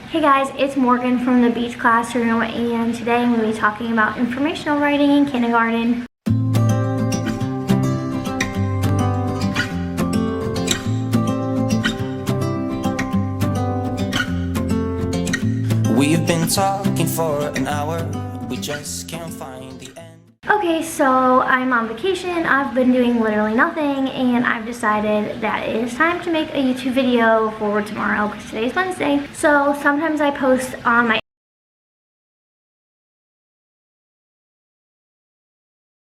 Hey guys, it's Morgan from the beach classroom, and today I'm going to be talking about informational writing in kindergarten. We've been talking for an hour, we just can't find the end. Okay, so I'm on vacation. I've been doing literally nothing, and I've decided that it is time to make a YouTube video for tomorrow because today's Wednesday. So sometimes I post on my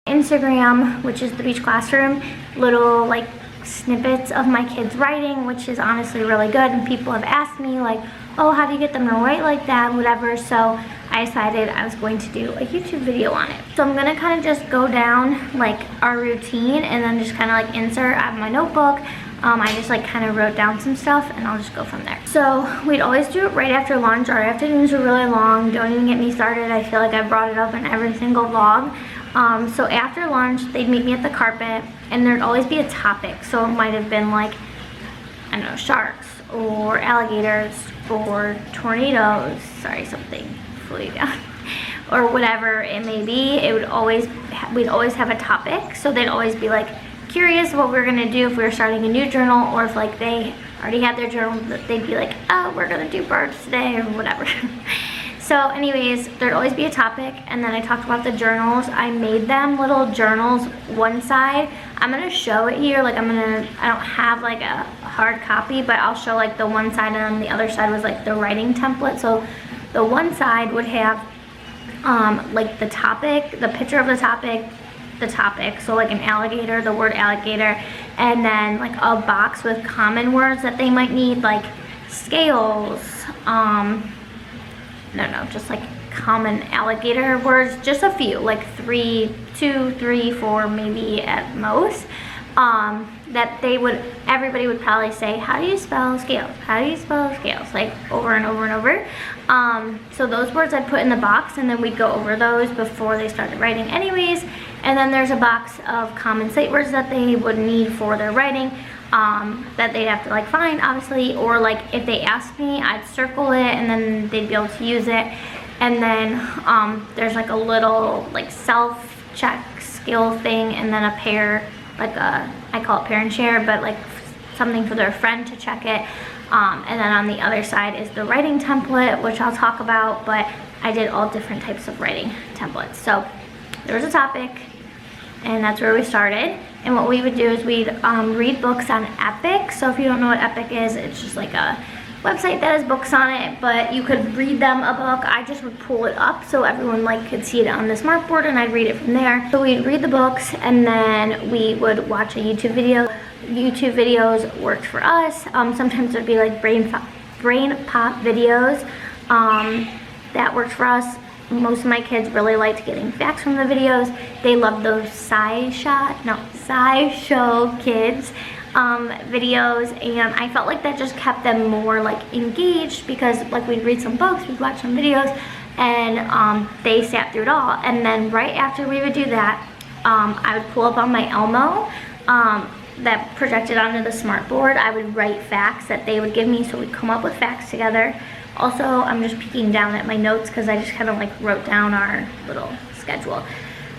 Instagram, which is the beach classroom, little like snippets of my kids writing, which is honestly really good, and people have asked me like, oh, how do you get them to write like that, whatever. So I decided I was going to do a YouTube video on it. So I'm gonna kind of just go down like our routine and then just kind of like insert out of my notebook. I just like kind of wrote down some stuff and I'll just go from there. So we'd always do it right after lunch. Our afternoons are really long. Don't even get me started. I feel like I brought it up in every single vlog. So after lunch, they'd meet me at the carpet and there'd always be a topic. So it might have been like, I don't know, sharks or alligators or tornadoes. Sorry, something flew down. Or whatever it may be. We'd always have a topic. So they'd always be like curious what we were gonna do if we were starting a new journal, or if like they already had their journal, they'd be like, oh, we're gonna do birds today or whatever. So anyways, there'd always be a topic, and then I talked about the journals. I made them little journals, one side. I'm gonna show it here, like I don't have like a hard copy, but I'll show like the one side, and then the other side was like the writing template. So the one side would have like the topic, the picture of the topic, so like an alligator, the word alligator, and then like a box with common words that they might need, like scales, no, just like common alligator words, just a few, like 2, 3, 4 maybe at most, that everybody would probably say, how do you spell scales? How do you spell scales? Like over and over and over. So those words I'd put in the box, and then we'd go over those before they started writing anyways. And then there's a box of common sight words that they would need for their writing, that they'd have to like find, obviously, or like if they asked me, I'd circle it and then they'd be able to use it. And then there's like a little like self-check skill thing, and then a pair, like I call it parent share, but like something for their friend to check it. And then on the other side is the writing template, which I'll talk about, but I did all different types of writing templates. So there was a topic, and that's where we started. And what we would do is we'd read books on Epic. So if you don't know what Epic is, it's just like a website that has books on it, but you could read them a book. I just would pull it up so everyone like could see it on the smartboard, and I'd read it from there. So we'd read the books, and then we would watch a YouTube video. YouTube videos worked for us. Sometimes it would be like brain pop videos. That worked for us. Most of my kids really liked getting facts from the videos. They loved those SciShow Kids videos, and I felt like that just kept them more like engaged, because like we'd read some books, we'd watch some videos, and they sat through it all. And then right after we would do that, I would pull up on my Elmo that projected onto the smartboard. I would write facts that they would give me, so we'd come up with facts together. Also, I'm just peeking down at my notes because I just kind of like wrote down our little schedule.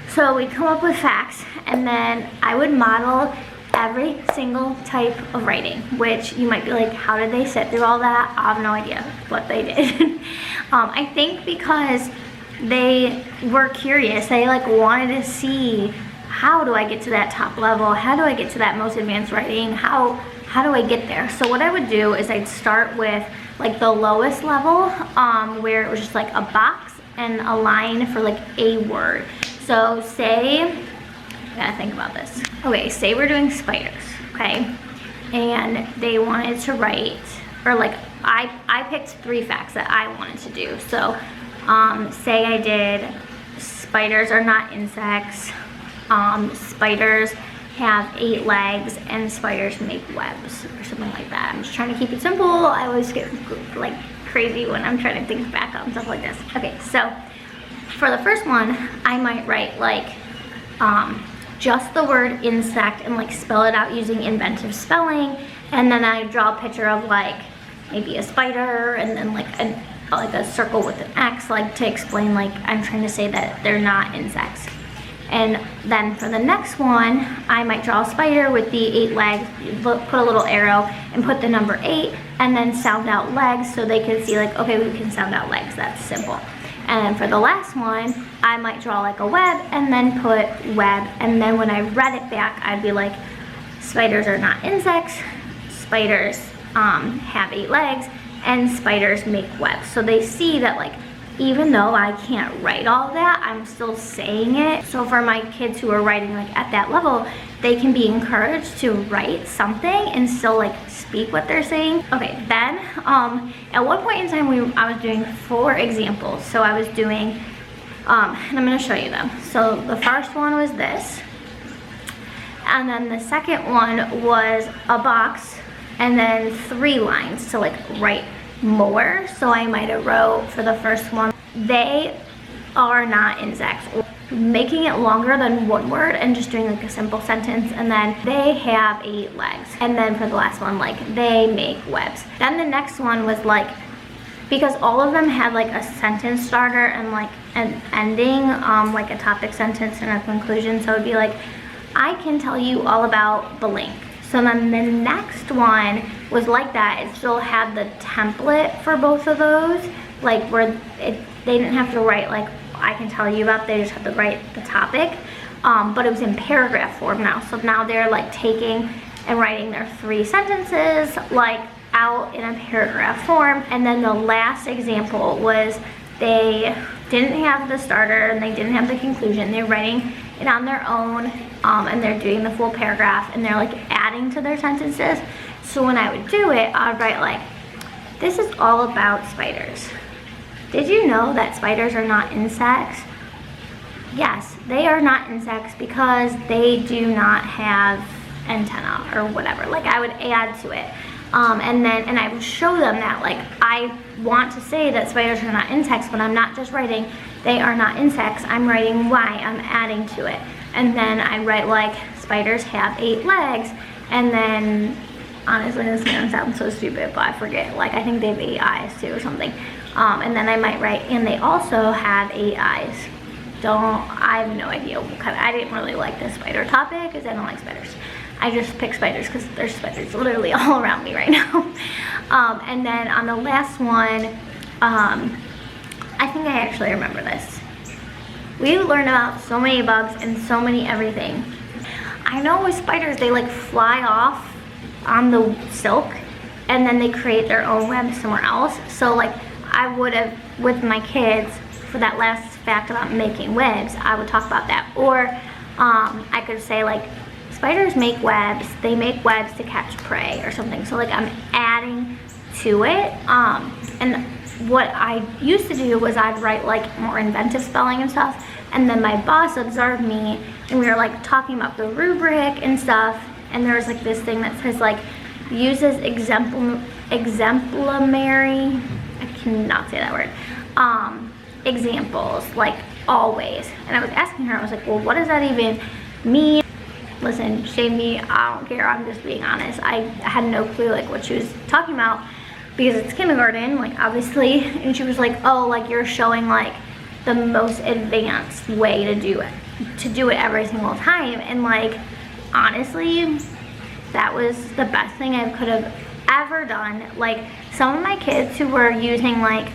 So we'd come up with facts, and then I would model every single type of writing, which you might be like, how did they sit through all that? I have no idea what they did. I think because they were curious. They like wanted to see, how do I get to that top level? How do I get to that most advanced writing? How do I get there? So what I would do is I'd start with like the lowest level, where it was just like a box and a line for like a word. So say, I gotta think about this. Okay, say we're doing spiders, okay? And they wanted to write, or like I picked 3 facts that I wanted to do. So say I did, spiders are not insects, spiders have 8 legs, and spiders make webs, or something like that. I'm just trying to keep it simple. I always get like crazy when I'm trying to think back on stuff like this. Okay, so for the first one, I might write like just the word insect and like spell it out using inventive spelling, and then I draw a picture of like maybe a spider and then like a circle with an X, like to explain like I'm trying to say that they're not insects. And then for the next one, I might draw a spider with the 8 legs, put a little arrow and put the number 8 and then sound out legs so they can see like, okay, we can sound out legs, that's simple. And then for the last one, I might draw like a web and then put web. And then when I read it back, I'd be like, spiders are not insects, spiders have 8 legs, and spiders make webs. So they see that like, even though I can't write all that, I'm still saying it. So for my kids who are writing like at that level, they can be encouraged to write something and still like speak what they're saying. Okay, then at one point in time I was doing 4 examples. So I was doing, and I'm gonna show you them. So the first one was this. And then the second one was a box and then 3 lines to like write more. So I might have wrote for the first one, they are not insects, making it longer than 1 word and just doing like a simple sentence. And then they have 8 legs. And then for the last one, like they make webs. Then the next one was like, because all of them had like a sentence starter and like an ending, like a topic sentence and a conclusion. So it'd be like, I can tell you all about blank. So then the next one was like that. It still had the template for both of those, like where they didn't have to write like I can tell you about, they just had to write the topic, but it was in paragraph form now. So now they're like taking and writing their 3 sentences like out in a paragraph form. And then the last example was they didn't have the starter and they didn't have the conclusion. They're writing it on their own, and they're doing the full paragraph and they're like adding to their sentences. So when I would do it, I would write like, this is all about spiders. Did you know that spiders are not insects? Yes, they are not insects because they do not have antenna or whatever. Like I would add to it. And I would show them that like I want to say that spiders are not insects, but I'm not just writing they are not insects, I'm writing why, I'm adding to it. And then I write like spiders have 8 legs, and then honestly this is gonna sound so stupid, but I forget, like I think they have 8 eyes too or something. And then I might write, and they also have 8 eyes. I have no idea what kind of, I didn't really like this spider topic because I don't like spiders. I just pick spiders because there's spiders literally all around me right now. And then on the last one, I think I actually remember this. We learned about so many bugs and so many everything. I know with spiders, they like fly off on the silk and then they create their own web somewhere else. So like I would have, with my kids, for that last fact about making webs, I would talk about that. Or I could say like, spiders make webs, they make webs to catch prey or something. So like I'm adding to it. And what I used to do was I'd write like more inventive spelling and stuff. And then my boss observed me and we were like talking about the rubric and stuff. And there was like this thing that says like, uses exemplary, I cannot say that word, examples, like always. And I was asking her, I was like, well, what does that even mean? Listen, shame me, I don't care, I'm just being honest. I had no clue like what she was talking about because it's kindergarten, like obviously. And she was like, oh, like you're showing like the most advanced way to do it every single time. And like, honestly, that was the best thing I could have ever done. Like some of my kids who were using like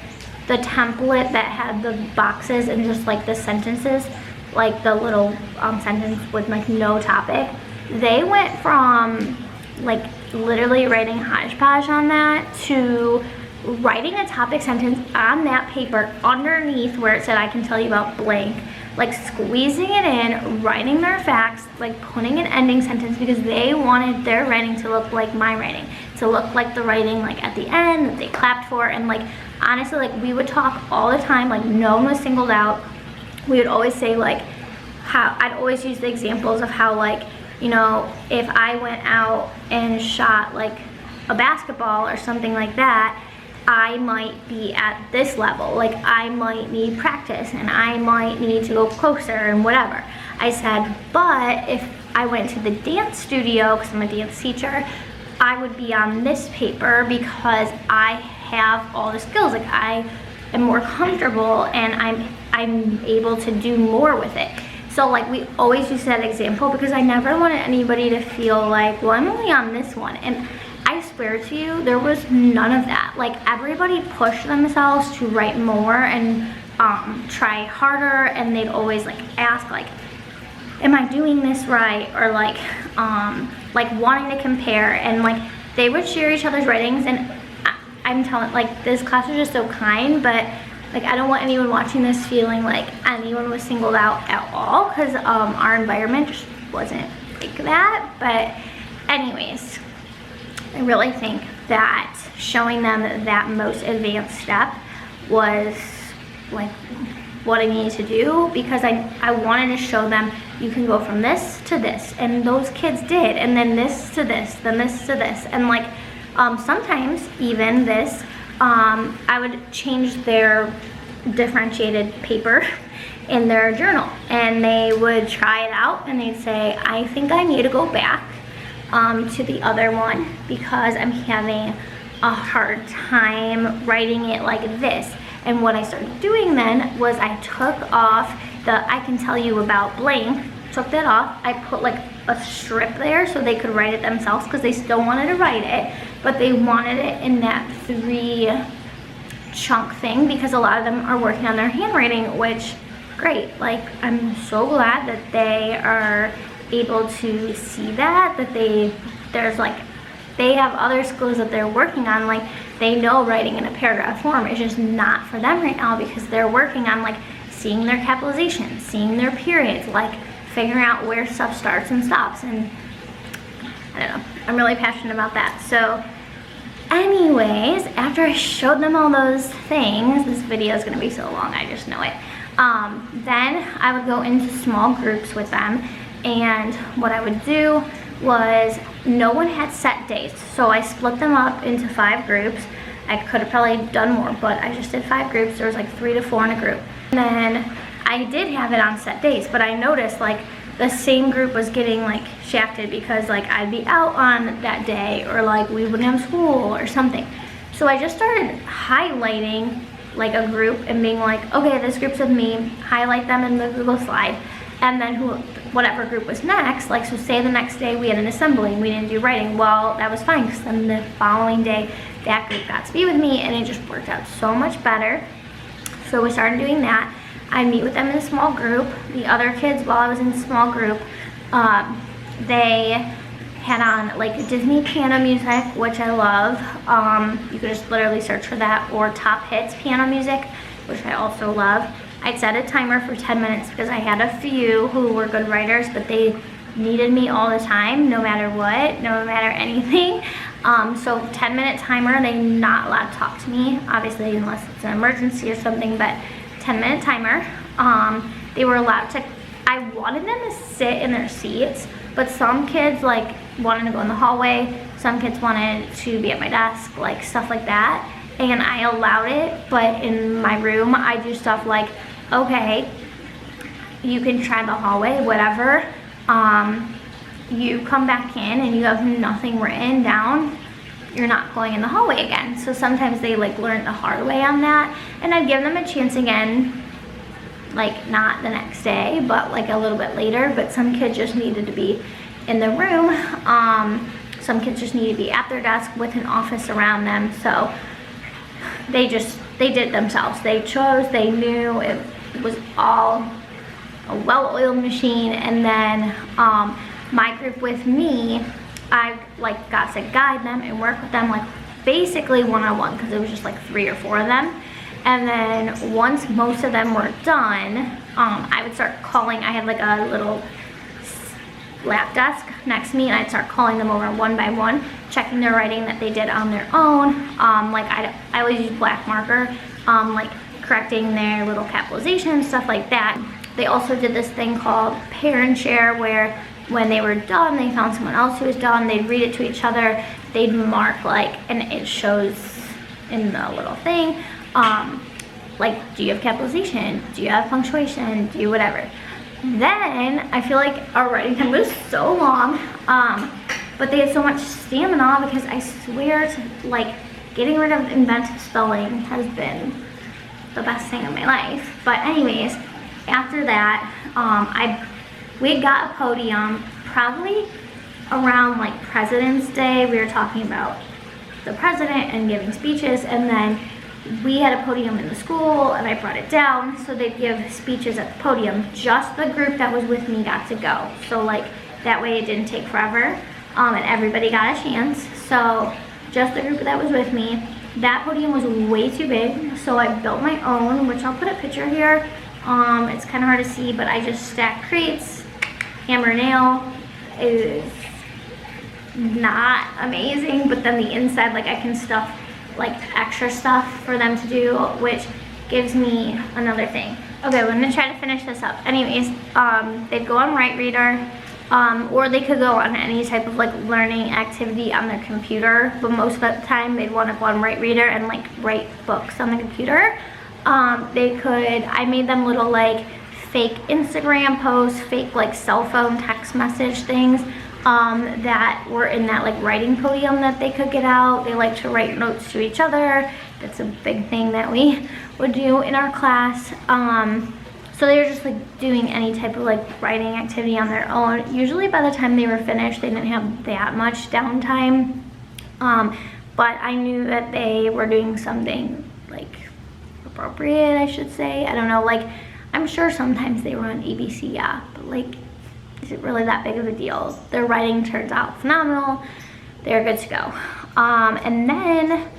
the template that had the boxes and just like the sentences, like the little sentence with like no topic, they went from like literally writing hodgepodge on that to writing a topic sentence on that paper underneath where it said I can tell you about blank, like squeezing it in, writing their facts, like putting an ending sentence because they wanted their writing to look like my writing, to look like the writing like at the end that they clapped for. And like honestly, like we would talk all the time, like no one was singled out. We would always say like how, I'd always use the examples of how like, you know, if I went out and shot like a basketball or something like that, I might be at this level, like I might need practice and I might need to go closer and whatever. I said, but if I went to the dance studio, because I'm a dance teacher, I would be on this paper because I have all the skills. Like I am more comfortable and I'm able to do more with it. So like we always use that example because I never wanted anybody to feel like, well, I'm only on this one. And I swear to you, there was none of that. Like everybody pushed themselves to write more and try harder, and they'd always like ask like, am I doing this right? Or like wanting to compare, and like they would share each other's writings. And I'm telling, like, this class was just so kind, but like I don't want anyone watching this feeling like anyone was singled out at all, because our environment just wasn't like that. But anyways, I really think that showing them that most advanced step was like what I needed to do, because I wanted to show them you can go from this to this, and those kids did, and then this to this, then this to this, and like sometimes even this, I would change their differentiated paper in their journal, and they would try it out and they'd say, I think I need to go back to the other one because I'm having a hard time writing it like this. And what I started doing then was I took off the I can tell you about blank, took that off. I put like a strip there so they could write it themselves, because they still wanted to write it, but they wanted it in that 3 chunk thing, because a lot of them are working on their handwriting, which great. Like I'm so glad that they are able to see that there's like they have other skills that they're working on. Like they know writing in a paragraph form is just not for them right now, because they're working on like seeing their capitalization, seeing their periods, like figuring out where stuff starts and stops. And I don't know, I'm really passionate about that. So anyways, after I showed them all those things, this video is gonna be so long, I just know it. Then I would go into small groups with them, and what I would do was, no one had set days, so I split them up into 5 groups. I could have probably done more, but I just did 5 groups. There was like 3 to 4 in a group. And then I did have it on set days, but I noticed like the same group was getting like shafted because like I'd be out on that day, or like we wouldn't have school or something. So I just started highlighting like a group and being like, okay, this group's with me, highlight them in the Google slide. And then whatever group was next, like so say the next day we had an assembly and we didn't do writing, well that was fine, because then the following day that group got to be with me, and it just worked out so much better. So we started doing that. I'd meet with them in a small group. The other kids, while I was in a small group, they had on like Disney piano music, which I love. You could just literally search for that, or top hits piano music, which I also love. I'd set a timer for 10 minutes because I had a few who were good writers, but they needed me all the time, no matter what, no matter anything. So 10-minute timer, they're not allowed to talk to me, obviously, unless it's an emergency or something, but 10-minute timer. They were allowed to, I wanted them to sit in their seats, but some kids like wanted to go in the hallway, some kids wanted to be at my desk, like stuff like that. And I allowed it, but in my room, I do stuff like, okay, you can try the hallway, whatever. You come back in and you have nothing written down, you're not going in the hallway again. So sometimes they like learn the hard way on that, and I'd give them a chance again, like not the next day, but like a little bit later. But some kids just needed to be in the room. Some kids just needed to be at their desk with an office around them. So they did it themselves. They chose, they knew it was all a well-oiled machine. And then my group with me, I like got to guide them and work with them like basically one-on-one, because it was just like 3 or 4 of them. And then once most of them were done, I would start calling. I had like a little lap desk next to me, and I'd start calling them over one by one, checking their writing that they did on their own. Like I always use black marker, like correcting their little capitalization, stuff like that. They also did this thing called pair and share, where when they were done, they found someone else who was done, they'd read it to each other, they'd mark like, and it shows in the little thing, like, do you have capitalization? Do you have punctuation? Do you whatever? Then I feel like our writing time was so long. but they had so much stamina because I swear to, like, getting rid of inventive spelling has been the best thing in my life. But anyways, after that, we got a podium probably around like President's Day. We were talking about the president and giving speeches, and then we had a podium in the school and I brought it down so they'd give speeches at the podium. Just the group that was with me got to go, so like that way it didn't take forever, and everybody got a chance. So just the group that was with me. That podium was way too big, so I built my own, which I'll put a picture here. It's kind of hard to see, but I just stacked crates, hammer nail. It is not amazing, but then the inside, like, I can stuff like extra stuff for them to do, which gives me another thing. Okay, we're gonna try to finish this up. Anyways, they'd go on Write Reader, or they could go on any type of like learning activity on their computer, but most of the time they'd want to go on Write Reader and like write books on the computer. I made them little like fake Instagram posts, fake like cell phone text message things that were in that like writing podium that they could get out. They like to write notes to each other. That's a big thing that we would do in our class. So they were just like doing any type of like writing activity on their own. Usually by the time they were finished, they didn't have that much downtime. But I knew that they were doing something like appropriate, I should say. I don't know, like I'm sure sometimes they were on ABC, yeah, but like, is it really that big of a deal? Their writing turns out phenomenal. They're good to go. And then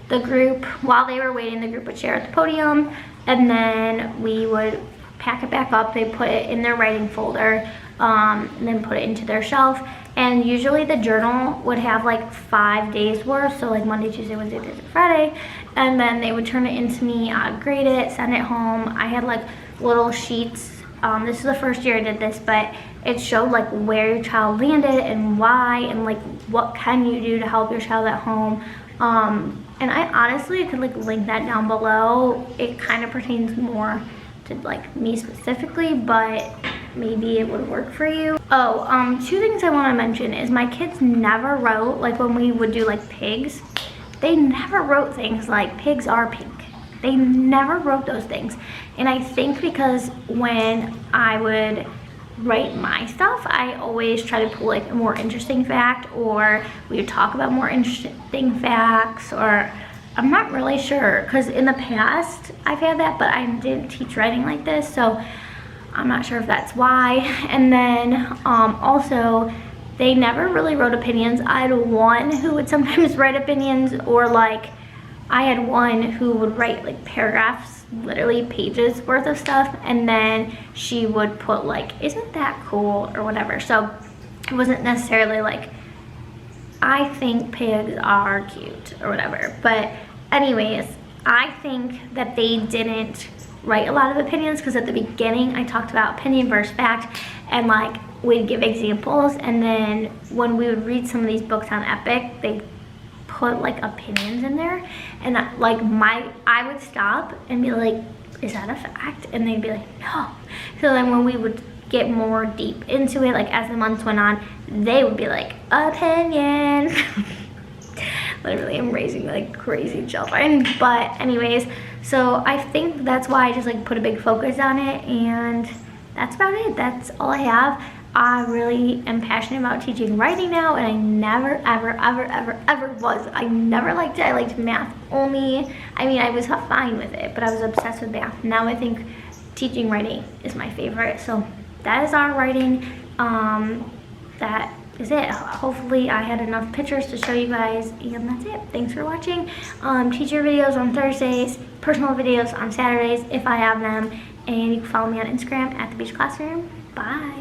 the group, while they were waiting, the group would share at the podium, and then we would pack it back up. They put it in their writing folder, and then put it into their shelf. And usually the journal would have like 5 days worth, so like Monday, Tuesday, Wednesday, Thursday, Friday, and then they would turn it into me, I'd grade it, send it home. I had like little sheets. This is the first year I did this, but it showed like where your child landed and why, and like what can you do to help your child at home. And I honestly could like link that down below. It kind of pertains more to like me specifically, but maybe it would work for you. Oh, 2 things I want to mention is my kids never wrote, like when we would do like pigs, they never wrote things like pigs are pink. They never wrote those things. And I think because when I would write my stuff, I always try to pull like a more interesting fact, or we would talk about more interesting facts, or I'm not really sure, because in the past I've had that, but I didn't teach writing like this, so I'm not sure if that's why. And then also they never really wrote opinions. I had one who would sometimes write opinions, or like I had one who would write like paragraphs, literally pages worth of stuff, and then she would put like, isn't that cool, or whatever. So it wasn't necessarily like, I think pigs are cute or whatever. But anyways, I think that they didn't write a lot of opinions, because at the beginning I talked about opinion versus fact, and like we'd give examples, and then when we would read some of these books on Epic, they put like opinions in there, and like I would stop and be like, is that a fact? And they'd be like, no. So then when we would get more deep into it, like as the months went on, they would be like, opinion. Literally, I'm raising like crazy children. But anyways, so I think that's why I just like put a big focus on it, and that's about it. That's all I have. I really am passionate about teaching writing now, and I never, ever, ever, ever, ever was. I never liked it. I liked math only. I mean, I was fine with it, but I was obsessed with math. Now I think teaching writing is my favorite. So that is our writing. That is it. Hopefully I had enough pictures to show you guys, and that's it. Thanks for watching. Teacher videos on Thursdays, personal videos on Saturdays if I have them, and you can follow me on Instagram at The Beach Classroom. Bye.